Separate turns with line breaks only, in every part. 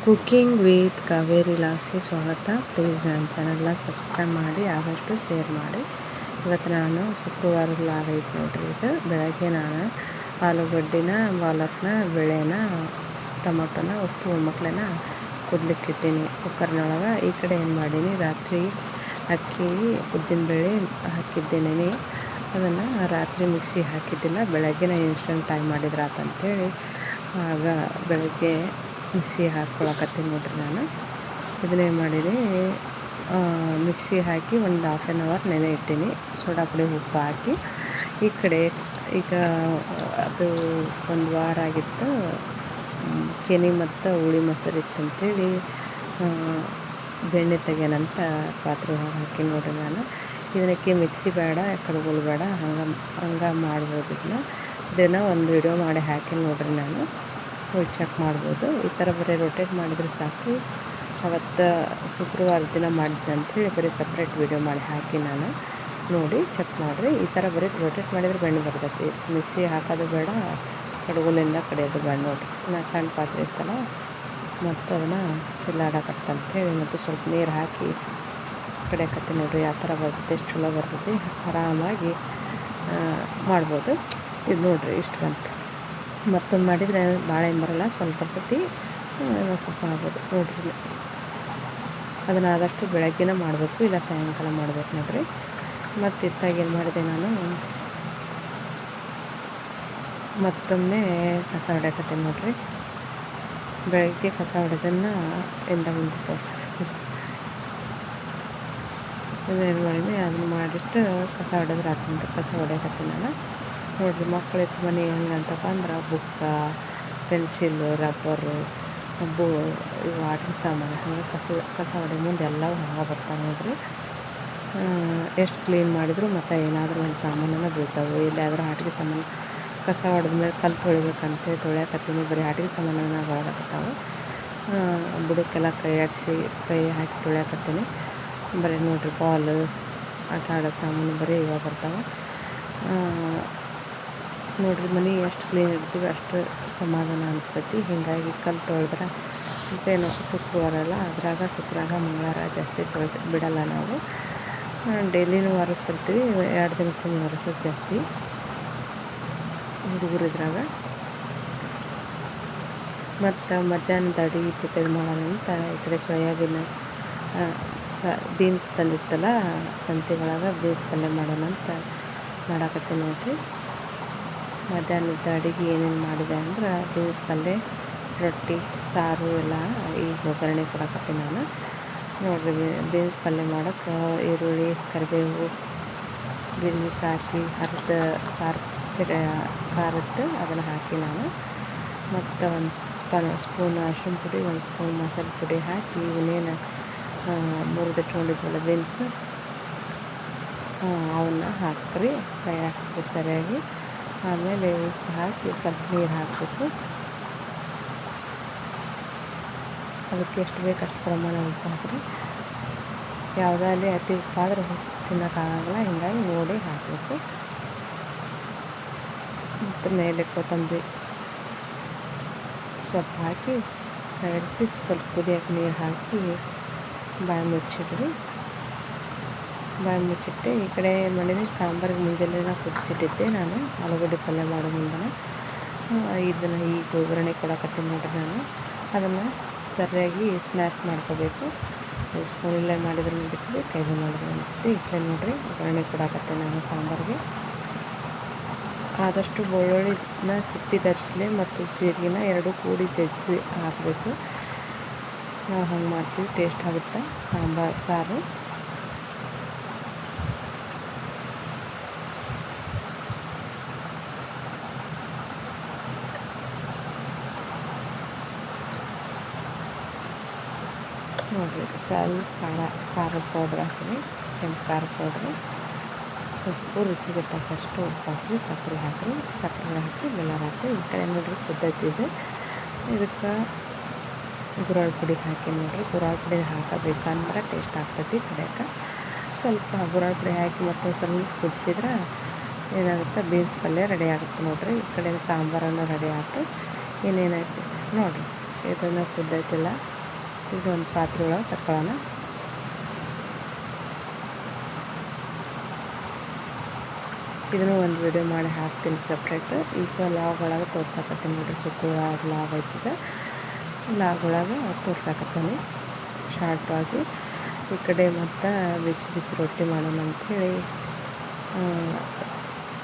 Cooking with Kaveri ಲಾಗ್ಸ್ಗೆ ಸ್ವಾಗತ. Please ನನ್ನ ಚಾನಲ್ನ ಸಬ್ಸ್ಕ್ರೈಬ್ ಮಾಡಿ, ಆದಷ್ಟು ಶೇರ್ ಮಾಡಿ. ಇವತ್ತು ನಾನು ಶುಕ್ರವಾರದ ಲಾಗ್ ಐತೆ ನೋಡ್ರಿ. ಇದು ಬೆಳಗ್ಗೆ ನಾನು ಆಲೂಗಡ್ಡಿನ, ಪಾಲಕ್ನ, ಬೇಳೆನ, ಟೊಮೊಟೊನ, ಉಪ್ಪು ಮಕ್ಕಳನ್ನ ಕುದ್ಲಿಕ್ಕೆ ಇಟ್ಟೀನಿ ಕುಕ್ಕರ್ನೊಳಗೆ. ಈ ಕಡೆ ಏನು ಮಾಡೀನಿ, ರಾತ್ರಿ ಅಕ್ಕಿ ಉದ್ದಿನಬೇಳೆ ಹಾಕಿದ್ದೇನೆ. ಅದನ್ನು ರಾತ್ರಿ ಮಿಕ್ಸಿಗೆ ಹಾಕಿದ್ದಿಲ್ಲ, ಬೆಳಗ್ಗೆನೇ ಇನ್ಸ್ಟಂಟ್ ಟೈಮ್ ಮಾಡಿದ್ರೆ ಆತಂತೇಳಿ ಆಗ ಬೆಳಗ್ಗೆ ಮಿಕ್ಸಿಗೆ ಹಾಕ್ಕೊಳಕತ್ತೀನಿ ನೋಡ್ರಿ. ನಾನು ಇದನ್ನೇನು ಮಾಡೀನಿ, ಮಿಕ್ಸಿಗೆ ಹಾಕಿ ಒಂದು ಹಾಫ್ ಆನ್ ಅವರ್ ನೆನೆ ಇಟ್ಟೀನಿ, ಸೋಡಾ ಪುಡಿ ಉಪ್ಪು ಹಾಕಿ. ಈ ಕಡೆ ಈಗ ಅದು ಒಂದು ವಾರ ಆಗಿತ್ತು, ಕೆನೆ ಮತ್ತು ಹುಳಿ ಮೊಸರು ಇತ್ತಂತೇಳಿ ಬೆಣ್ಣೆ ತೆಗ್ಯಾನಂತ ಪಾತ್ರೆ ಒಳಗೆ ಹಾಕಿ ನೋಡ್ರಿ. ನಾನು ಇದಕ್ಕೆ ಮಿಕ್ಸಿ ಬೇಡ, ಕಡುಬುಗಳು ಬೇಡ, ಹಂಗೆ ಮಾಡ್ಬೋದು. ಇದನ್ನು ಒಂದು ವಿಡಿಯೋ ಮಾಡಿ ಹಾಕಿ ನೋಡ್ರಿ. ನಾನು ಚೆಕ್ ಮಾಡ್ಬೋದು. ಈ ಥರ ಬರೀ ರೊಟೇಟ್ ಮಾಡಿದರೆ ಸಾಕು. ಅವತ್ತು ಶುಕ್ರವಾರ ದಿನ ಮಾಡಿದ್ದೆ ಅಂಥೇಳಿ ಬರೀ ಸಪ್ರೇಟ್ ವೀಡಿಯೋ ಮಾಡಿ ಹಾಕಿ ನಾನು ನೋಡಿ ಚೆಕ್ ಮಾಡಿರಿ. ಈ ಥರ ಬರೀ ರೊಟೇಟ್ ಮಾಡಿದರೆ ಬೆಣ್ಣೆ ಬರ್ತೈತಿ. ಮಿಕ್ಸಿ ಹಾಕೋದು ಬೇಡ, ಕಡುಗುಲಿಂದ ಕಡಿಯೋದು ಬೇಡ ನೋಡಿರಿ. ನಾನು ಸಣ್ಣ ಪಾತ್ರೆ ಇರ್ತಲ್ಲ, ಮತ್ತು ಅದನ್ನು ಚಿಲ್ಲಾಡಕತ್ತಂತೇಳಿ ಮತ್ತು ಸ್ವಲ್ಪ ನೀರು ಹಾಕಿ ಕಡಿಯಕತ್ತೀನಿ ನೋಡಿರಿ. ಯಾವ ಥರ ಬರ್ತೈತೆ, ಎಷ್ಟು ಚಲೋ ಬರ್ತೈತಿ, ಆರಾಮಾಗಿ ಮಾಡ್ಬೋದು. ಇದು ನೋಡಿರಿ, ಇಷ್ಟು ಬಂತು. ಮತ್ತೊಂದು ಮಾಡಿದರೆ ಭಾಳ ಏನು ಬರೋಲ್ಲ, ಸ್ವಲ್ಪ ಬರ್ತೈತಿ, ಸ್ವಲ್ಪ ಆಗ್ಬೋದು ನೋಡ್ರಿ. ಅದನ್ನು ಆದಷ್ಟು ಬೆಳಗ್ಗೆನೇ ಮಾಡಬೇಕು, ಇಲ್ಲ ಸಾಯಂಕಾಲ ಮಾಡಬೇಕು ನೋಡಿರಿ. ಮತ್ತು ಇತ್ತಾಗ ಏನು ಮಾಡಿದೆ, ನಾನು ಮತ್ತೊಮ್ಮೆ ಕಸ ಹೊಡ್ಯಾಕತ್ತೀನಿ ನೋಡಿರಿ. ಬೆಳಗ್ಗೆ ಕಸ ಹೊಡೆದನ್ನು ಎಂದ ಮುಂದೆ ತೋರ್ಸಕತ್ತೀನಿ. ಏನು ಮಾಡಿದೆ, ಅದನ್ನು ಮಾಡಿಟ್ಟು ಕಸ ಹೊಡೆದ್ರೆ ಆತಂತ ಕಸ ಹೊಡ್ಯಾಕತ್ತೀನಿ ನಾನು ನೋಡಿರಿ. ಮಕ್ಕಳಿತ್ತು ಮನೆ ಹೆಂಗಂತಪ್ಪ ಅಂದ್ರೆ ಬುಕ್ಕ, ಪೆನ್ಸಿಲ್ಲು, ರಬ್ಬರು, ಇವು ಆಟದ ಸಾಮಾನು, ಹಂಗೆ ಕಸ ಹೊಡೆ ಮುಂದೆ ಎಲ್ಲವೂ ಹಂಗೆ ಬರ್ತಾವೆ ನೋಡಿರಿ. ಎಷ್ಟು ಕ್ಲೀನ್ ಮಾಡಿದ್ರು ಮತ್ತು ಏನಾದರೂ ಒಂದು ಸಾಮಾನನ್ನು ಬೀಳ್ತಾವೆ. ಇಲ್ಲಾದರೂ ಆಟಿಕೆ ಸಾಮಾನು ಕಸ ಹೊಡೆದ್ಮೇಲೆ ಕಲ್ಲು ತೊಳಿಬೇಕಂತ ತೊಳ್ಯಾಕತ್ತೀನಿ, ಬರೀ ಆಟಿಕೆ ಸಾಮಾನನ್ನು ಒಳಗಾಕತ್ತಾವೆ. ಬುಡಕ್ಕೆಲ್ಲ ಕೈ ಹಾಕಿ ತೊಳ್ಯಾಕತ್ತೀನಿ. ಬರೀ ನೋಡಿರಿ, ಬಾಲು, ಆಟ ಆಡೋ ಸಾಮಾನು ಬರೀ ಇವಾಗ ಬರ್ತಾವೆ ನೋಡಿರಿ. ಮನೆ ಎಷ್ಟು ಕ್ಲೀನ್ ಇರ್ತೀವಿ ಅಷ್ಟು ಸಮಾಧಾನ ಅನಿಸ್ತೈತಿ. ಹೀಗಾಗಿ ಕಲ್ಲು ತೊಳೆದ್ರೆ ಏನೋ ಶುಕ್ರವಾರ ಅಲ್ಲ, ಅದ್ರಾಗ ಶುಕ್ರವಾರ ಮಂಗಳವಾರ ಜಾಸ್ತಿ ಬಿಡಲ್ಲ ನಾವು. ಡೈಲಿನೂ ಒರೆಸ್ತಿರ್ತೀವಿ, 2 ದಿನಕ್ಕೊಮ್ಮೆ ಒರೆಸೋದು ಜಾಸ್ತಿ ಹುಡುಗರಿದ್ರಾಗ. ಮತ್ತು ಮಧ್ಯಾಹ್ನದ ಅಡುಗೆ ಪ್ರಿಪೇರ್ ಮಾಡೋಣಂತ ಈ ಕಡೆ ಬೀನ್ಸ್ ತಂದಿತ್ತಲ್ಲ ಸಂತೆ ಒಳಗೆ, ಬೀನ್ಸ್ ಪಲ್ಯ ಮಾಡೋಣಂತ ಮಾಡಾಕತ್ತೀನಿ ನೋಡಿರಿ. ಮಧ್ಯಾಹ್ನದ ಅಡುಗೆ ಏನೇನು ಮಾಡಿದೆ ಅಂದ್ರೆ ಬೀನ್ಸ್ ಪಲ್ಯ, ರೊಟ್ಟಿ, ಸಾರು ಎಲ್ಲ ಈಗ ಒಗ್ಗರಣೆ ಕೊಡಾಕತ್ತೀನಿ ನಾನು ನೋಡಿರಿ. ಬೀನ್ಸ್ ಪಲ್ಯ ಮಾಡೋಕ್ಕೆ ಈರುಳ್ಳಿ, ಕರಿಬೇವು, ಜೀರಿಗೆ ಸಾಕಿ ಅರ್ಧ ಖಾರದ್ದು ಅದನ್ನು ಹಾಕಿ ನಾನು, ಮತ್ತು ಒಂದು ಸ್ಪೂನ್ ಅರಿಶಿಣ ಪುಡಿ, ಒಂದು ಸ್ಪೂನ್ ಮಸಾಲೆ ಪುಡಿ ಹಾಕಿ ಇವನ್ನೇನು ಮುರಿದಿಟ್ಕೊಂಡಿದ್ವಲ್ಲ ಬೀನ್ಸು, ಅವನ್ನ ಹಾಕ್ರಿ, ಫ್ರೈ ಹಾಕ್ತೀವಿ ಸರಿಯಾಗಿ. ಆಮೇಲೆ ಉಪ್ಪು ಹಾಕಿ ಸ್ವಲ್ಪ ನೀರು ಹಾಕಬೇಕು. ಅದಕ್ಕೆ ಎಷ್ಟು ಬೇಕು ಅಷ್ಟು ಪ್ರಮಾಣ ಉಪ್ಪು ಹಾಕಿರಿ. ಯಾವುದಾಗಲಿ ಅತಿ ಉಪ್ಪಾದ್ರೆ ತಿನ್ನೋಕ್ಕಾಗಲ್ಲ, ಹೀಗಾಗಿ ನೋಡಿ ಹಾಕಬೇಕು. ಮತ್ತು ಮೇಲೆ ಕೊತ್ತಂಬರಿ ಸೊಪ್ಪು ಹಾಕಿ ಕಲಸಿ ಸ್ವಲ್ಪ ಕುದಿಯೋಕೆ ನೀರು ಹಾಕಿ ಬಾಯಿ ಮುಚ್ಚಿಡ್ರಿ. ಬಾಯಿ ಮುಚ್ಚಿಟ್ಟೆ. ಈ ಕಡೆ ಏನು ಮಾಡಿದೆ, ಸಾಂಬಾರಿಗೆ ಮುಂಜಾನೆ ಕುದಿಸಿಟ್ಟಿದ್ದೆ ನಾನು ಆಲೂಗಡ್ಡೆ ಪಲ್ಯ ಮಾಡೋ ಮುಂದೆ. ಇದನ್ನು ಈಗ ಒಗ್ಗರಣೆ ಕೊಡಕತ್ತೀನಿ ನೋಡಿರಿ. ನಾನು ಅದನ್ನು ಸರಿಯಾಗಿ ಸ್ಮ್ಯಾಶ್ ಮಾಡ್ಕೋಬೇಕು. ಸ್ಪೂನಲ್ಲೇ ಮಾಡಿದ್ರೆ ನಡೀತದೆ, ಕೈಲಿ ಮಾಡಿದ್ರೆ ನಡೀತದೆ. ಈ ಕಡೆ ನೋಡಿರಿ ಒಗ್ಗರಣೆ ಕೊಡಕತ್ತೆ ನಾನು ಸಾಂಬಾರಿಗೆ. ಆದಷ್ಟು ಬೆಳ್ಳುಳ್ಳಿನ ಸಿಪ್ಪಿ ಧರಿಸಲಿ ಮತ್ತು ಜೀರಿಗೆನ ಎರಡೂ ಕೂಡಿ ಜಜ್ಜಿ ಹಾಕಬೇಕು. ನಾವು ಹಂಗೆ ಮಾಡ್ತೀವಿ, ಟೇಸ್ಟ್ ಆಗುತ್ತೆ ಸಾರು. ನೋಡಿರಿ, ಸ್ವಲ್ಪ ಖಾರದ ಪೌಡ್ರ್ ಹಾಕಿರಿ, ಕೆಂಪು ಖಾರ ಪೌಡ್ರು, ಉಪ್ಪು ರುಚಿಗೆ ತಕ್ಕಷ್ಟು ಉಪ್ಪು ಹಾಕಿ, ಸಕ್ಕರೆ ಹಾಕಿರಿ, ಬೆಲ್ಲ ಹಾಕಿ. ಈ ಕಡೆ ನೋಡಿರಿ ಕುದ್ದೈತಿದೆ. ಇದಕ್ಕೆ ಗುರಾಳ್ ಪುಡಿ ಹಾಕಿ ನೋಡಿರಿ. ಗುರಾಳ್ ಪುಡಿ ಹಾಕಬೇಕಂದ್ರೆ ಟೇಸ್ಟ್ ಆಗ್ತೈತಿ ಕಡೆಗೆ. ಸ್ವಲ್ಪ ಗುರಾಳ್ ಪುಡಿ ಹಾಕಿ ಮತ್ತೊಂದು ಸ್ವಲ್ಪ ಕುದಿಸಿದ್ರೆ ಏನಾಗುತ್ತೆ, ಬೀನ್ಸ್ ಪಲ್ಯ ರೆಡಿ ಆಗುತ್ತೆ ನೋಡಿರಿ. ಈ ಕಡೆ ಸಾಂಬಾರನ್ನು ರೆಡಿ ಆಯ್ತು. ಏನೇನೈತಿ ನೋಡಿರಿ, ಇದನ್ನು ಕುದ್ದೈತಿಲ್ಲ, ಈಗ ಒಂದು ಪಾತ್ರೆ ಒಳಗೆ ತಗೊಳ್ಳೋಣ. ಇದನ್ನು ಒಂದು ವಿಡಿಯೋ ಮಾಡಿ ಹಾಕ್ತೀನಿ ಸಪ್ರೇಟ್. ಈಗ ಲಾಗ್ ಒಳಗೆ ತೋರ್ಸಾಕತ್ತೀನಿ ನೋಡಿರಿ. ಶುಕ್ರವಾರ ಲಾಗ್ ಐತದ, ಲಾಗ್ ಒಳಗೆ ತೋರ್ಸಾಕತ್ತೀನಿ ಶಾರ್ಟಾಗಿ. ಈ ಕಡೆ ಮತ್ತು ಬಿಸಿ ಬಿಸಿ ರೊಟ್ಟಿ ಮಾಡೋಣ ಅಂಥೇಳಿ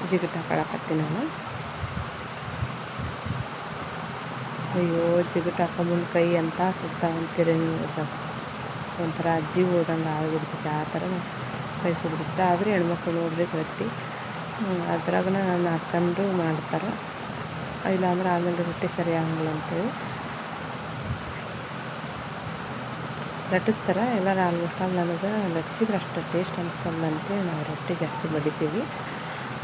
ಜಿಗಿಟ್ ಹಾಕೊಳಕತ್ತೀನಿ ನಾನು. ಅಯ್ಯೋ, ಜಿಗಿಟ್ ಹಾಕೊಂಬಂದು ಕೈ ಅಂತ ಸುಡ್ತಾವಂತೀರಿ ನೀವು. ಒಂಥರ ಅಜ್ಜಿ ಹೋದಂಗೆ ಆಗಿಬಿಡ್ತೈತೆ, ಆ ಥರ ಕೈ ಸುಡ್ಬಿಟ್ಟು. ಆದರೆ ಹೆಣ್ಮಕ್ಳು ನೋಡ್ರಿ ಗಟ್ಟಿ, ಅದ್ರಾಗ ನಾನು ಹಾಕ್ಕೊಂಡು ಮಾಡ್ತಾರೆ. ಇಲ್ಲಾಂದ್ರೆ ಆಮೇಲೆ ರೊಟ್ಟಿ ಸರಿ ಆಗಂಗಿಲ್ಲ ಅಂತೇಳಿ ಲಟ್ಟಿಸ್ತಾರೆ ಎಲ್ಲರೂ. ಆಲ್ಮೋಸ್ಟ್ ಆಲ್ ನನಗೆ ಲಟ್ಸಿದ್ರೆ ಅಷ್ಟು ಟೇಸ್ಟ್ ಅನಿಸೋಲ್ಲ ಅಂತೇಳಿ ನಾವು ರೊಟ್ಟಿ ಜಾಸ್ತಿ ಬಡಿತೀವಿ.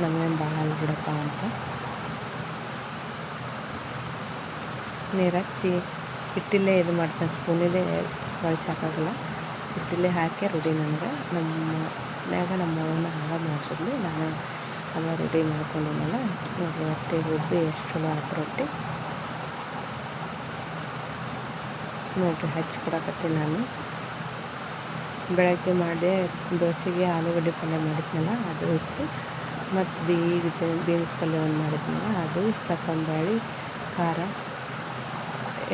ನಮಗೇನು ಭಾಳ ಅಲ್ಲಿ ಬಿಡಪ್ಪ ಅಂತ ನೀರು ಹಚ್ಚಿ ಹಿಟ್ಟಿಲ್ಲೇ ಇದು ಮಾಡ್ತಾನೆ. ಸ್ಪೂನಿಲ್ಲೇ ಬಳಸಾಕಾಗಲ್ಲ, ಹಿಟ್ಟಿಲ್ಲೇ ಹಾಕಿ ರೂಢಿ ನನಗೆ. ನಮ್ಮ ಮನ್ಯಾಗ ನಮ್ಮ ಅವ್ವನ ಹಂಗೆ ಮಾಡ್ತಿದ್ಲು. ನಾನು ಎಲ್ಲ ರೂಢಿ ಮಾಡ್ಕೊಂಡಿದ್ದೆನಲ್ಲ. ರೊಟ್ಟಿ ರುಬ್ಬಿ ಎಷ್ಟು ಚಲೋ ಆಯ್ತು ರೊಟ್ಟಿ ನೋಡಿರಿ. ಹಚ್ಚಿ ಕೊಡಕತ್ತೀನಿ ನಾನು. ಬೆಳಗ್ಗೆ ಮಾಡಿ ದೋಸೆಗೆ ಆಲೂಗಡ್ಡೆ ಪಲ್ಯ ಮಾಡಿದ್ನಲ್ಲ, ಅದು ಇತ್ತು. ಮತ್ತು ಬೀನ್ಸ್ ಪಲ್ಯ ಒಂದು ಮಾಡಿದ್ನಲ್ಲ, ಅದು ಸಕ್ಕಂಬಾಳಿ ಖಾರ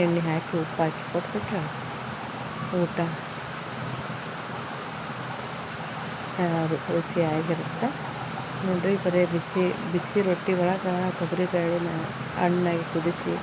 ಎಣ್ಣೆ ಹಾಕಿ ಉಪ್ಪು ಹಾಕಿ ಕೊಟ್ಬಿಟ್ರೆ ಊಟ ರುಚಿಯಾಗಿರುತ್ತೆ ನೋಡಿರಿ. ಬರೀ ಬಿಸಿ ಬಿಸಿ ರೊಟ್ಟಿ ಒಳಗೆ ತೊಗರಿಬೇಳೆನ ಹಣ್ಣಾಗಿ ಕುದಿಸಿ